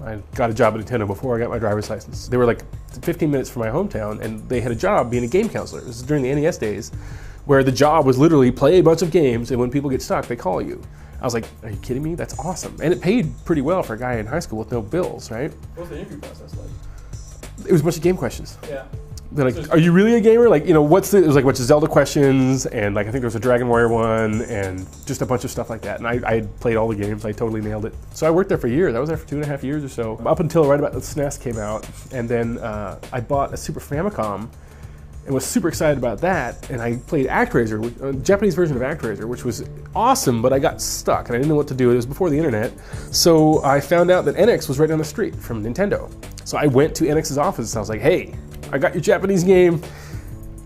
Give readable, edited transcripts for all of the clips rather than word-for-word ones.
I got a job at Nintendo before I got my driver's license. They were like 15 minutes from my hometown, and they had a job being a game counselor. This is during the NES days, where the job was literally play a bunch of games, and when people get stuck, they call you. I was like, are you kidding me? That's awesome. And it paid pretty well for a guy in high school with no bills, right? What was the interview process like? It was a bunch of game questions. Yeah. They're like, are you really a gamer? Like, you know, it was like a bunch of Zelda questions, and like I think there was a Dragon Warrior one, and just a bunch of stuff like that. And I had played all the games, I totally nailed it. So I worked there for years. I was there for 2.5 years or so, up until right about the SNES came out. And then I bought a Super Famicom and was super excited about that. And I played ActRaiser, a Japanese version of ActRaiser, which was awesome, but I got stuck and I didn't know what to do. It was before the internet. So I found out that NX was right down the street from Nintendo. So I went to NX's office and I was like, hey, I got your Japanese game.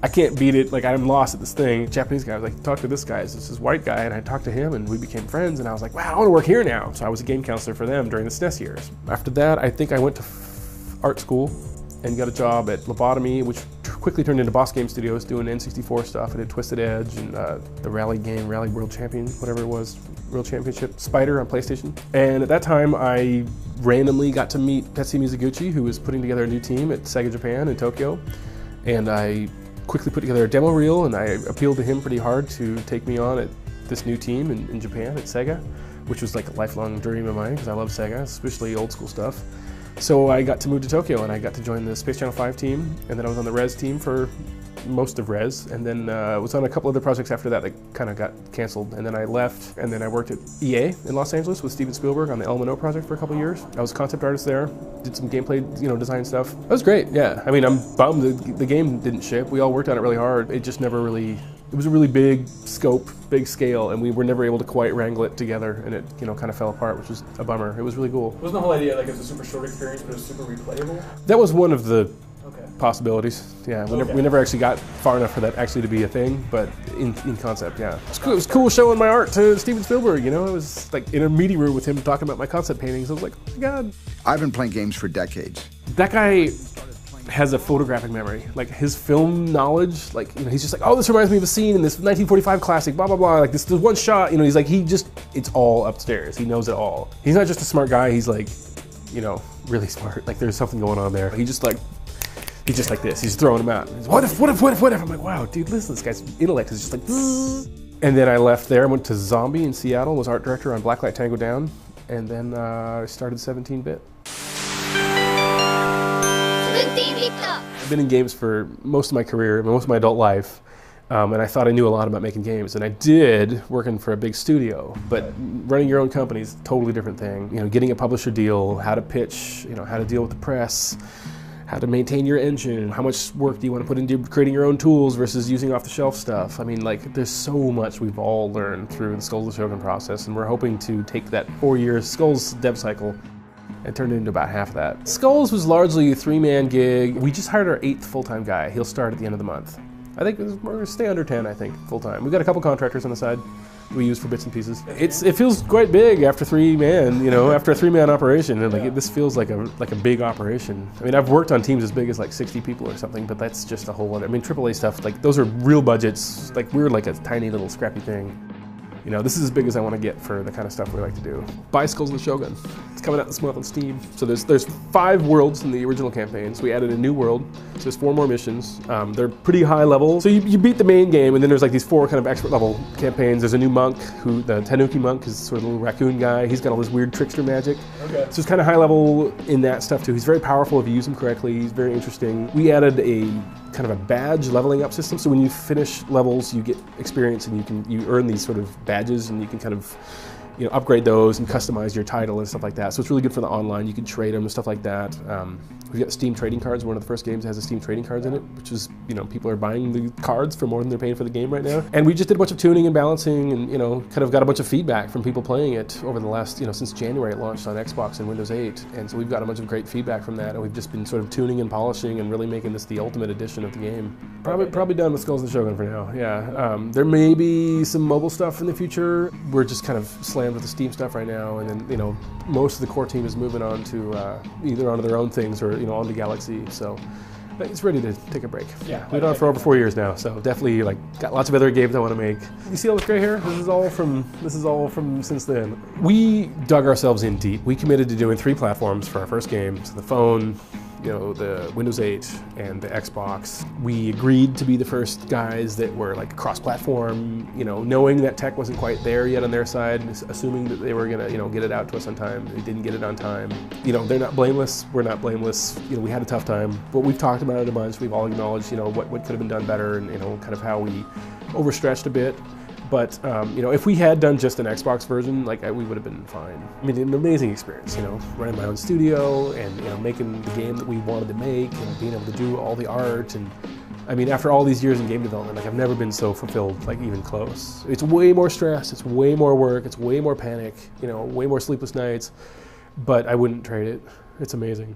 I can't beat it. Like, I'm lost at this thing. Japanese guy, I was like, talk to this guy. It's this white guy, and I talked to him, and we became friends. And I was like, wow, I want to work here now. So I was a game counselor for them during the SNES years. After that, I think I went to art school and got a job at Lobotomy, which quickly turned into Boss Game Studios, doing N64 stuff. I did Twisted Edge and the Rally game, Rally World Champion, whatever it was, World Championship, Spider on PlayStation. And at that time, I randomly got to meet Tetsuya Mizuguchi, who was putting together a new team at Sega Japan in Tokyo. And I quickly put together a demo reel, and I appealed to him pretty hard to take me on at this new team in Japan at Sega, which was like a lifelong dream of mine because I love Sega, especially old school stuff. So I got to move to Tokyo, and I got to join the Space Channel 5 team, and then I was on the Rez team for most of Rez, and then was on a couple other projects after that kind of got canceled, and then I left, and then I worked at EA in Los Angeles with Steven Spielberg on the El Mano project for a couple of years. I was a concept artist there, did some gameplay, design stuff. That was great, yeah. I mean, I'm bummed the game didn't ship. We all worked on it really hard. It just never really, it was a really big scope, big scale, and we were never able to quite wrangle it together, and it kind of fell apart, which was a bummer. It was really cool. Wasn't the whole idea like it was a super short experience, but it was super replayable? That was one of the possibilities. Yeah, we never actually got far enough for that actually to be a thing, but in concept, yeah. It was cool showing my art to Steven Spielberg, It was like in a meeting room with him talking about my concept paintings. I was like, oh my God. I've been playing games for decades. That guy has a photographic memory. Like his film knowledge, he's just like, oh, this reminds me of a scene in this 1945 classic, blah, blah, blah. Like this one shot, he's like, it's all upstairs. He knows it all. He's not just a smart guy, he's like, really smart. Like there's something going on there. He's just like this. He's throwing them out. He's, what if? I'm like, wow, dude, listen, this guy's intellect is just like, zzz. And then I left there, I went to Zombie in Seattle, was art director on Blacklight Tango Down, and then I started 17-bit. I've been in games for most of my career, most of my adult life, and I thought I knew a lot about making games, and I did, working for a big studio, but running your own company is a totally different thing. Getting a publisher deal, how to pitch, how to deal with the press, how to maintain your engine, how much work do you want to put into creating your own tools versus using off-the-shelf stuff. I mean, there's so much we've all learned through the Skulls of the Shogun process, and we're hoping to take that 4-year Skulls dev cycle and turn it into about half of that. Skulls was largely a 3-man gig. We just hired our 8th full-time guy. He'll start at the end of the month. I think we're going to stay under 10, I think, full-time. We've got a couple contractors on the side we use for bits and pieces. It feels quite big after 3-man, after a 3-man operation, and this feels like a big operation. I mean, I've worked on teams as big as 60 people or something, but that's just a whole other. I mean, AAA stuff, those are real budgets. We're a tiny little scrappy thing. This is as big as I want to get for the kind of stuff we like to do. Buy Skulls of the Shogun. It's coming out this month on Steam. So there's 5 worlds in the original campaign. So we added a new world. So there's 4 more missions. They're pretty high level. So you beat the main game, and then there's these 4 kind of expert level campaigns. There's a new monk, the Tanuki monk is sort of a little raccoon guy. He's got all this weird trickster magic. Okay. So it's kind of high level in that stuff too. He's very powerful if you use him correctly. He's very interesting. We added a kind of a badge leveling up system. So when you finish levels, you get experience, and you earn these sort of badges, and you can kind of upgrade those and customize your title and stuff like that. So it's really good for the online. You can trade them and stuff like that. We've got Steam trading cards. One of the first games that has a Steam trading cards in it, which is, people are buying the cards for more than they're paying for the game right now. And we just did a bunch of tuning and balancing, and kind of got a bunch of feedback from people playing it over the last, since January it launched on Xbox and Windows 8. And so we've got a bunch of great feedback from that, and we've just been sort of tuning and polishing and really making this the ultimate edition of the game. Probably done with Skulls of the Shogun for now, yeah. There may be some mobile stuff in the future. We're just kind of slammed with the Steam stuff right now, and then, most of the core team is moving on to either onto their own things or, onto Galaxy. So But it's ready to take a break. Yeah, we've been on for over 4 years now, so definitely like got lots of other games I want to make. You see all this gray hair? This is all from since then. We dug ourselves in deep. We committed to doing 3 platforms for our first game. So the phone, you know, the Windows 8 and the Xbox. We agreed to be the first guys that were like cross-platform, you know, knowing that tech wasn't quite there yet on their side, assuming that they were gonna, you know, get it out to us on time. They didn't get it on time. You know, they're not blameless, we're not blameless. You know, we had a tough time, but we've talked about it a bunch. We've all acknowledged, you know, what could have been done better and, you know, kind of how we overstretched a bit. But, you know, if we had done just an Xbox version, like, we would have been fine. I mean, an amazing experience, you know, running my own studio and, you know, making the game that we wanted to make and being able to do all the art. And, I mean, after all these years in game development, like, I've never been so fulfilled, like, even close. It's way more stress, it's way more work, it's way more panic, you know, way more sleepless nights, but I wouldn't trade it. It's amazing.